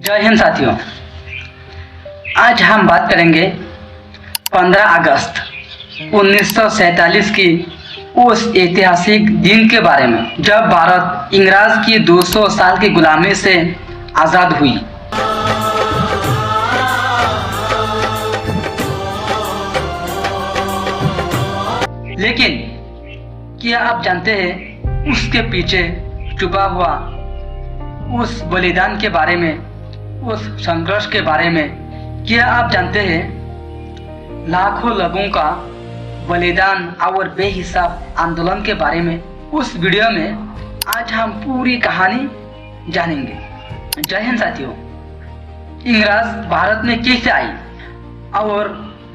जय हिंद साथियों। आज हम बात करेंगे 15 अगस्त 1947 की उस ऐतिहासिक दिन के बारे में जब भारत इंग्रज की 200 साल की गुलामी से आज़ाद हुई। लेकिन क्या आप जानते हैं उसके पीछे छुपा हुआ उस बलिदान के बारे में, उस संघर्ष के बारे में? क्या आप जानते हैं लाखों लोगों का बलिदान और बेहिसाब आंदोलन के बारे में? उस वीडियो में आज हम पूरी कहानी जानेंगे। जय हिंद साथियों। इंग्रज भारत में कैसे आई और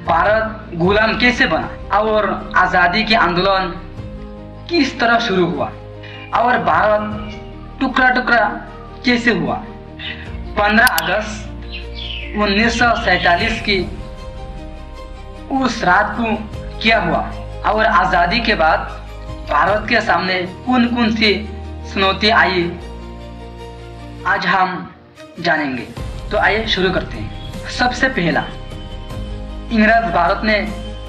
भारत गुलाम कैसे बना और आज़ादी के आंदोलन किस तरह शुरू हुआ और भारत टुकड़ा टुकड़ा कैसे हुआ। 15 अगस्त 1947 की उस रात को क्या हुआ और आज़ादी के बाद भारत के सामने कौन कौन सी चुनौती आई, आज हम जानेंगे। तो आइए शुरू करते हैं। सबसे पहला, इंग्रज भारत में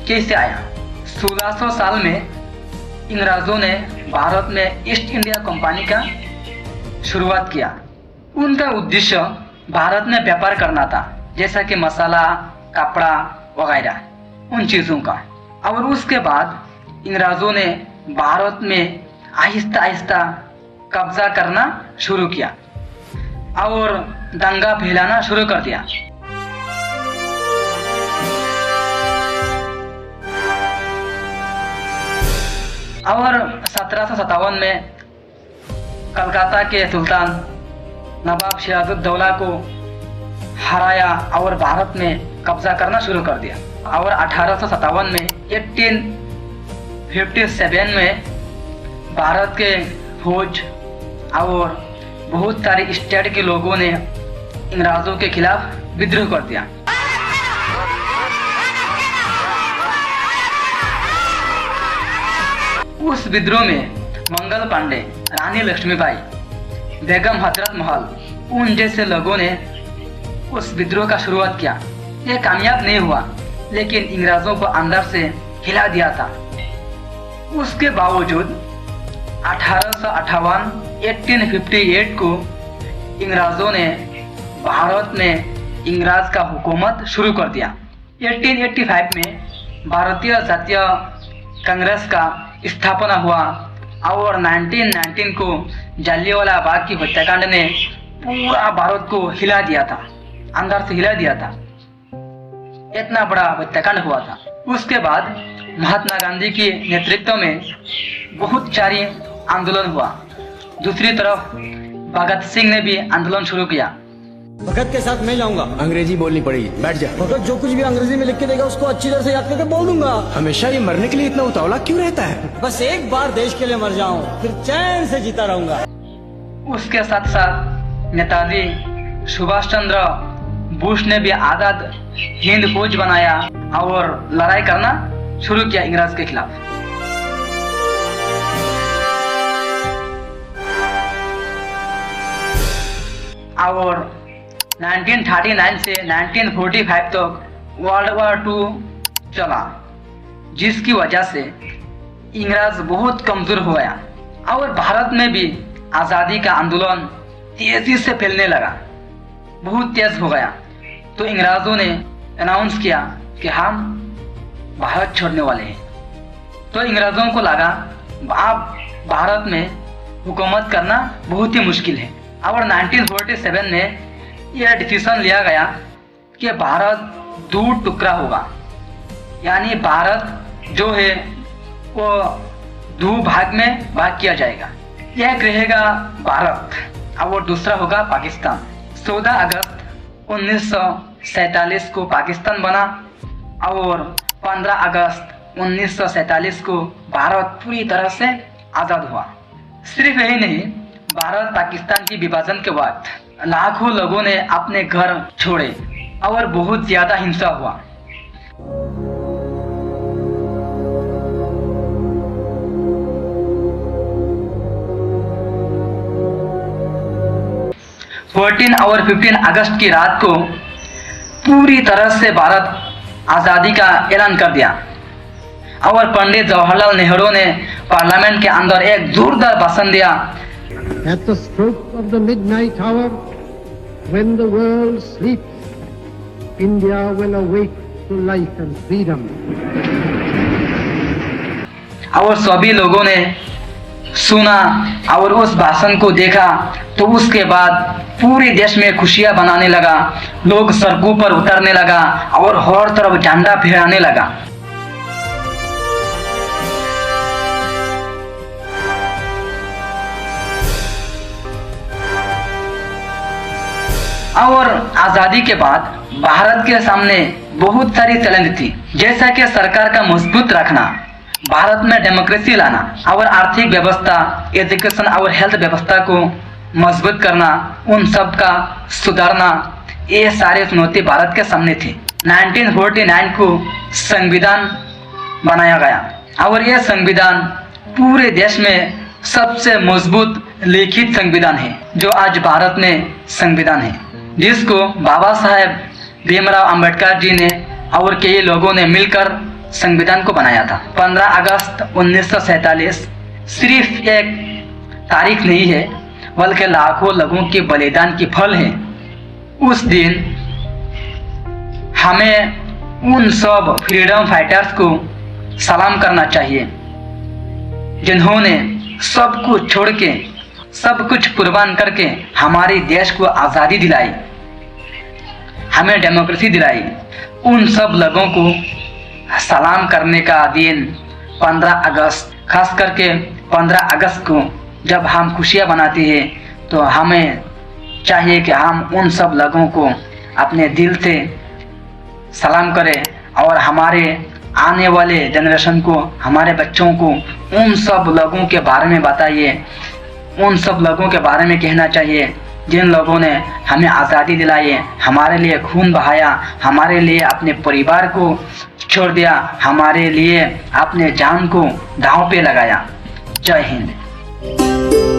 कैसे आया। 1600 साल में इंग्रजों ने भारत में ईस्ट इंडिया कंपनी का शुरुआत किया। उनका उद्देश्य भारत में व्यापार करना था, जैसा कि मसाला, कपड़ा वगैरह उन चीज़ों का। और उसके बाद इंग्रजों ने भारत में आहिस्ता आहिस्ता कब्जा करना शुरू किया और दंगा फैलाना शुरू कर दिया। और 1757 में कलकत्ता के सुल्तान नवाब सिराजुद्दौला को हराया और भारत में कब्जा करना शुरू कर दिया। और 1857 में 1857 में भारत के फौज और बहुत सारे स्टेट के लोगों ने इंग्रजों के खिलाफ विद्रोह कर दिया। उस विद्रोह में मंगल पांडे, रानी लक्ष्मीबाई, बेगम हजरत महल, उन जैसे लोगों ने उस विद्रोह का शुरुआत किया। यह कामयाब नहीं हुआ, लेकिन इंग्रजों को अंदर से हिला दिया था। उसके बावजूद 1858 को इंग्रजों ने भारत में इंग्रज का हुकूमत शुरू कर दिया। 1885 में भारतीय जातीय कांग्रेस का स्थापना हुआ और 1919 को जालियांवाला बाग की हत्याकांड ने पूरा भारत को हिला दिया था, अंदर से हिला दिया था। इतना बड़ा हत्याकांड हुआ था। उसके बाद महात्मा गांधी के नेतृत्व में बहुत सारी आंदोलन हुआ। दूसरी तरफ भगत सिंह ने भी आंदोलन शुरू किया। भगत के साथ मैं जाऊंगा। अंग्रेजी बोलनी पड़ेगी, बैठ जा। भगत जो कुछ भी अंग्रेजी में लिख के देगा उसको अच्छी तरह से याद करके बोल दूंगा। हमेशा ये मरने के लिए इतना उतावला क्यों रहता है? बस एक बार देश के लिए मर जाऊं, फिर चैन से जीता रहूंगा। उसके साथ साथ नेताजी सुभाष चंद्र बोस ने भी आजाद हिंद फौज बनाया और लड़ाई करना शुरू किया इंग्रज के खिलाफ। और 1939 से 1945 तक वर्ल्ड वॉर 2 चला, जिसकी वजह से इंग्रज बहुत कमजोर हो गया और भारत में भी आज़ादी का आंदोलन तेजी से फैलने लगा, बहुत तेज हो गया। तो इंग्रजों ने अनाउंस किया कि हम भारत छोड़ने वाले हैं। तो इंग्रजों को लगा अब भारत में हुकूमत करना बहुत ही मुश्किल है। और 1947 में यह डिसीजन लिया गया कि भारत दो टुकड़ा होगा, यानी भारत जो है वो दो भाग में भाग किया जाएगा। एक रहेगा भारत और दूसरा होगा पाकिस्तान। 14 अगस्त 1947 को पाकिस्तान बना और 15 अगस्त 1947 को भारत पूरी तरह से आज़ाद हुआ। सिर्फ यही नहीं, भारत पाकिस्तान की विभाजन के बाद लाखों लोगों ने अपने घर छोड़े और बहुत ज्यादा हिंसा हुआ। 14 और 15 अगस्त की रात को पूरी तरह से भारत आज़ादी का ऐलान कर दिया और पंडित जवाहरलाल नेहरू ने पार्लियामेंट के अंदर एक जोरदार भाषण दिया। At the stroke of the midnight hour, when the world sleeps, India will awake to life and freedom. और सभी लोगों ने सुना और उस भाषण को देखा तो उसके बाद पूरे देश में खुशियां बनाने लगा, लोग सड़कों पर उतरने लगा और हर तरफ झंडा फहराने लगा। और आजादी के बाद भारत के सामने बहुत सारी चैलेंज थी, जैसा कि सरकार का मजबूत रखना, भारत में डेमोक्रेसी लाना और आर्थिक व्यवस्था, एजुकेशन और हेल्थ व्यवस्था को मजबूत करना, उन सब का सुधारना, ये सारे चुनौती भारत के सामने थी। 1949 को संविधान बनाया गया और यह संविधान पूरे देश में सबसे मजबूत लिखित संविधान है जो आज भारत में संविधान है, जिसको बाबा साहेब भीमराव अंबेडकर जी ने और कई लोगों ने मिलकर संविधान को बनाया था। 15 अगस्त 1947 सिर्फ एक तारीख नहीं है बल्कि लाखों लोगों के बलिदान की फल है। उस दिन हमें उन सब फ्रीडम फाइटर्स को सलाम करना चाहिए जिन्होंने सब कुछ छोड़ के, सब कुछ कुर्बान करके हमारे देश को आज़ादी दिलाई, हमें डेमोक्रेसी दिलाई। उन सब लोगों को सलाम करने का दिन 15 अगस्त, खास करके 15 अगस्त को जब हम खुशियाँ मनाते हैं तो हमें चाहिए कि हम उन सब लोगों को अपने दिल से सलाम करें और हमारे आने वाले जनरेशन को, हमारे बच्चों को उन सब लोगों के बारे में बताइए, उन सब लोगों के बारे में कहना चाहिए जिन लोगों ने हमें आज़ादी दिलाई, हमारे लिए खून बहाया, हमारे लिए अपने परिवार को छोड़ दिया, हमारे लिए अपने जान को दांव पे लगाया। जय हिंद।